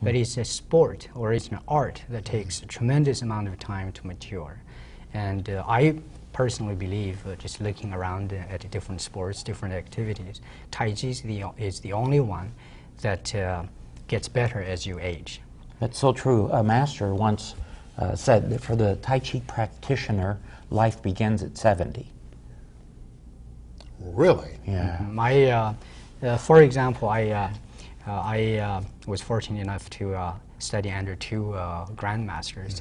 but it's a sport or it's an art that takes a tremendous amount of time to mature. And I personally believe, just looking around at different sports, different activities, Tai Chi is the only one that gets better as you age. That's so true. A master once said that for the Tai Chi practitioner, life begins at 70. Really? Yeah. For example, I was fortunate enough to study under two grandmasters,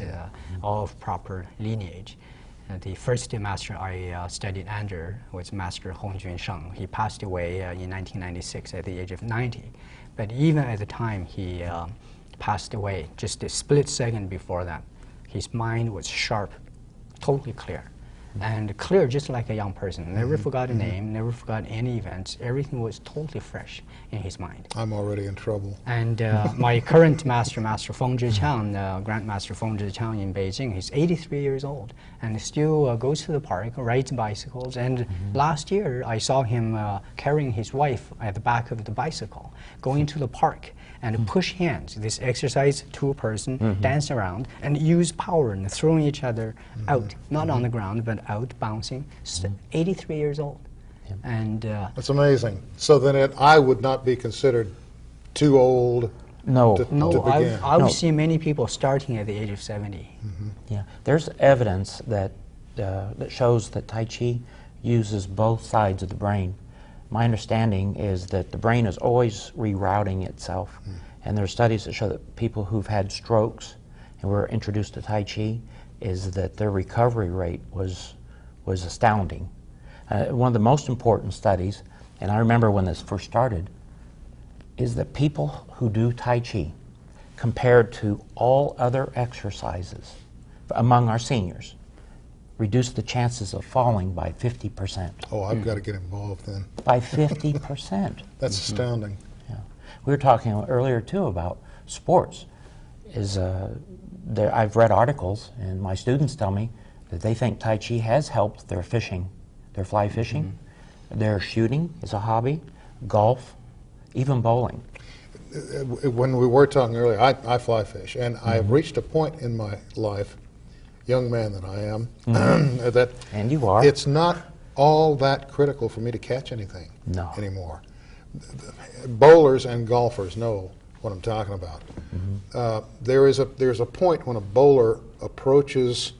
all of proper lineage. The first master I studied under was Master Hong Jun Sheng. He passed away in 1996 at the age of 90. But even at the time he passed away, just a split second before that, his mind was sharp, totally clear. And clear just like a young person. Never forgot a name, never forgot any events. Everything was totally fresh in his mind. I'm already in trouble. And my current master, Master Feng Zhiqiang, Grandmaster Feng Zhiqiang in Beijing, he's 83 years old and still goes to the park, rides bicycles. And last year I saw him carrying his wife at the back of the bicycle, going to the park and push hands. This exercise, two-person, dance around, and use power and throwing each other out, not on the ground, but out, bouncing. 83 years old. And that's amazing. So then I would not be considered too old No. to begin. I've seen many people starting at the age of 70. Yeah. There's evidence that, that shows that Tai Chi uses both sides of the brain. My understanding is that the brain is always rerouting itself. And there are studies that show that people who've had strokes and were introduced to Tai Chi, is that their recovery rate was astounding. One of the most important studies, and I remember when this first started, is that people who do Tai Chi, compared to all other exercises among our seniors, reduce the chances of falling by 50%. Oh, I've got to get involved then. By 50%. That's astounding. Yeah. We were talking earlier too about sports. I've read articles, and my students tell me that they think Tai Chi has helped their fishing, their fly fishing, their shooting is a hobby, golf, even bowling. When we were talking earlier, I fly fish, and I've reached a point in my life, young man that I am, that and you are. It's not all that critical for me to catch anything anymore. Bowlers and golfers know what I'm talking about. There's a point when a bowler approaches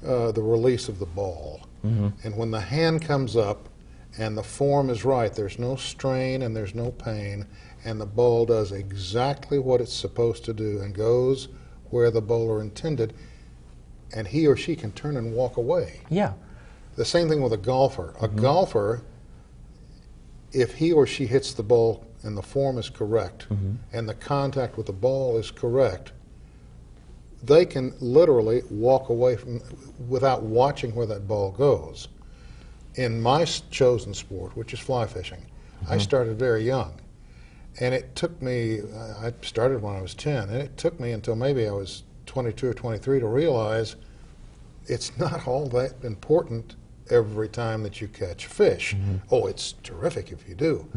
the release of the ball, and when the hand comes up and the form is right, there's no strain and there's no pain, and the ball does exactly what it's supposed to do and goes where the bowler intended, and he or she can turn and walk away. Yeah. The same thing with a golfer. A golfer, if he or she hits the ball and the form is correct and the contact with the ball is correct, they can literally walk away from without watching where that ball goes. In my chosen sport, which is fly fishing, I started very young. And it took me, I started when I was 10, and it took me until maybe I was 22 or 23 to realize it's not all that important every time that you catch fish. Oh, it's terrific if you do.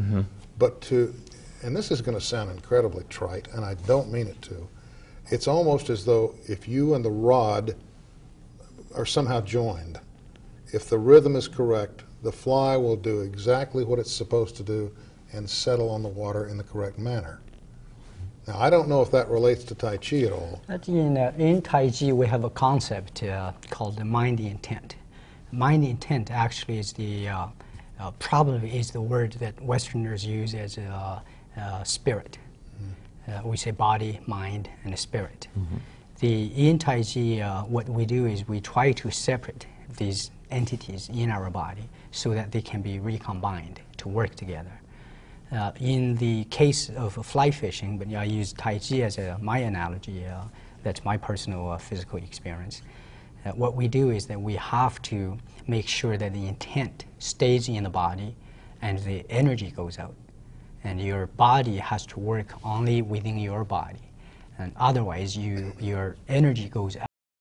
But and this is going to sound incredibly trite, and I don't mean it to, it's almost as though if you and the rod are somehow joined, if the rhythm is correct, the fly will do exactly what it's supposed to do and settle on the water in the correct manner. Now, I don't know if that relates to Tai Chi at all. In Tai Chi, we have a concept called the mind intent. Mind intent actually is probably is the word that Westerners use as spirit. We say body, mind, and spirit. In Tai Chi, what we do is we try to separate these entities in our body so that they can be recombined to work together. In the case of fly fishing, but I use Tai Chi as my analogy, that's my personal physical experience. What we do is that we have to make sure that the intent stays in the body and the energy goes out. And your body has to work only within your body. And otherwise, your energy goes out.